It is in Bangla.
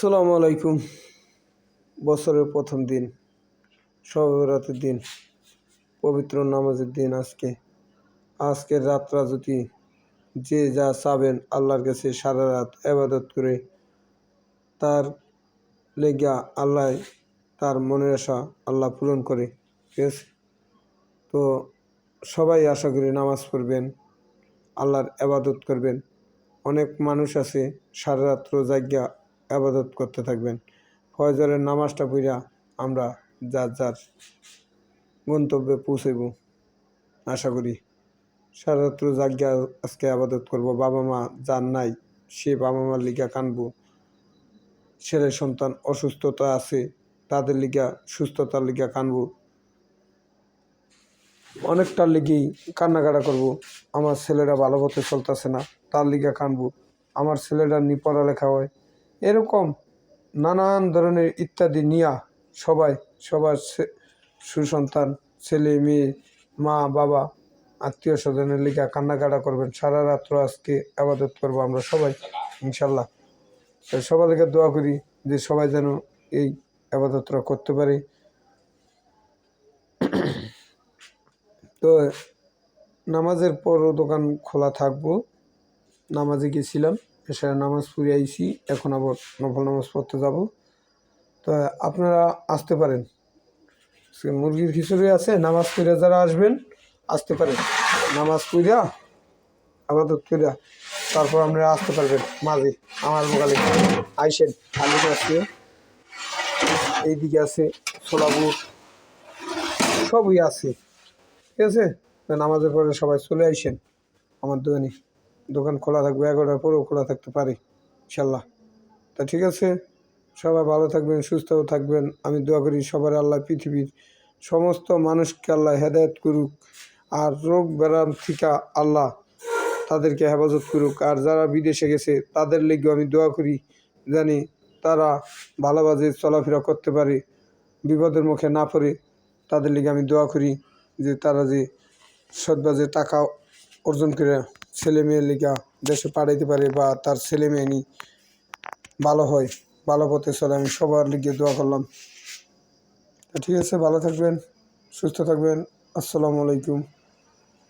আসসালামু আলাইকুম। বছরের প্রথম দিন, শবে বরাতের দিন, পবিত্র নামাজের দিন। আজকের রাতটা যদি যে যা চাবেন আল্লাহর কাছে সারা রাত ইবাদত করে তার লেগা আল্লাহ তার মনের আশা আল্লাহ পূরণ করে। ঠিক আছে? তো সবাই আশা করি নামাজ পড়বেন, আল্লাহর ইবাদত করবেন। অনেক মানুষ আছে সারা রাত্র জাগিয়া ইবাদত করতে থাকবেন। ফজরের নামাজটা পড়া আমরা যার যার গন্তব্যে পৌঁছাইব আশা করি। সারা রাত্র জাগিয়া আজকে আবাদত করব। বাবা মা যার নাই সে বাবা মার লিগা কানবো। ছেলে সন্তান অসুস্থতা আছে তাদের লিগা সুস্থতার লিগা কানবো। অনেকটার লিগেই কান্নাকাটা করব। আমার ছেলেরা ভালো পথে চলতেছে না তার লিগা কানবো। আমার ছেলেরা নি পড়ালেখা হয়, এরকম নানান ধরনের ইত্যাদি নিয়া সবার সুসন্তান ছেলে মেয়ে মা বাবা আত্মীয় স্বজনের লিগা কান্নাকাটা করবেন। সারা রাত্র আজকে আবাদত করবো আমরা সবাই ইনশাল্লাহ। সবার লিগে দোয়া করি যে সবাই যেন এই আবাদতটা করতে পারে। তো নামাজের পরও দোকান খোলা থাকবো। নামাজে গেছিলাম, এসে নামাজ পড়ে আইছি, এখন আবার নফল নামাজ পড়তে যাব। তো আপনারা আসতে পারেন। মুরগির খিচুড়ি আছে, নামাজ পড়ে যারা আসবেন আসতে পারেন। নামাজ পড়া আবাদত কইরা তারপর আপনারা আসতে পারবেন মাঝে আমার মোকালে আইসেন। আলু আছে, এইদিকে আছে ছোলাবুট, সবই আছে। ঠিক আছে? নামাজের পরে সবাই চলে আইসেন আমার দোকানে। দোকান খোলা থাকবে, 11টার পরেও খোলা থাকতে পারে ইনশাল্লাহ। তা ঠিক আছে, সবাই ভালো থাকবেন, সুস্থ থাকবেন। আমি দোয়া করি সবার আল্লাহ পৃথিবীর সমস্ত মানুষকে আল্লাহ হেদায়েত করুক, আর রোগ ব্যারাম থেকে আল্লাহ তাদেরকে হেফাজত করুক। আর যারা বিদেশে গেছে তাদের লেগেও আমি দোয়া করি জানি তারা ভালোভাবে চলাফেরা করতে পারে, বিপদের মুখে না পড়ে। তাদের লেগে আমি দোয়া করি যে তারা যে সৎভাবে টাকা অর্জন করে ছেলে মেয়ের লিগা দেশে পাঠাইতে পারে, বা তার ছেলে মেয়ে নি ভালো হয়, ভালো পথে চলে। আমি সবার লিগে দোয়া করলাম। ঠিক আছে, ভালো থাকবেন, সুস্থ থাকবেন। আসসালামু আলাইকুম।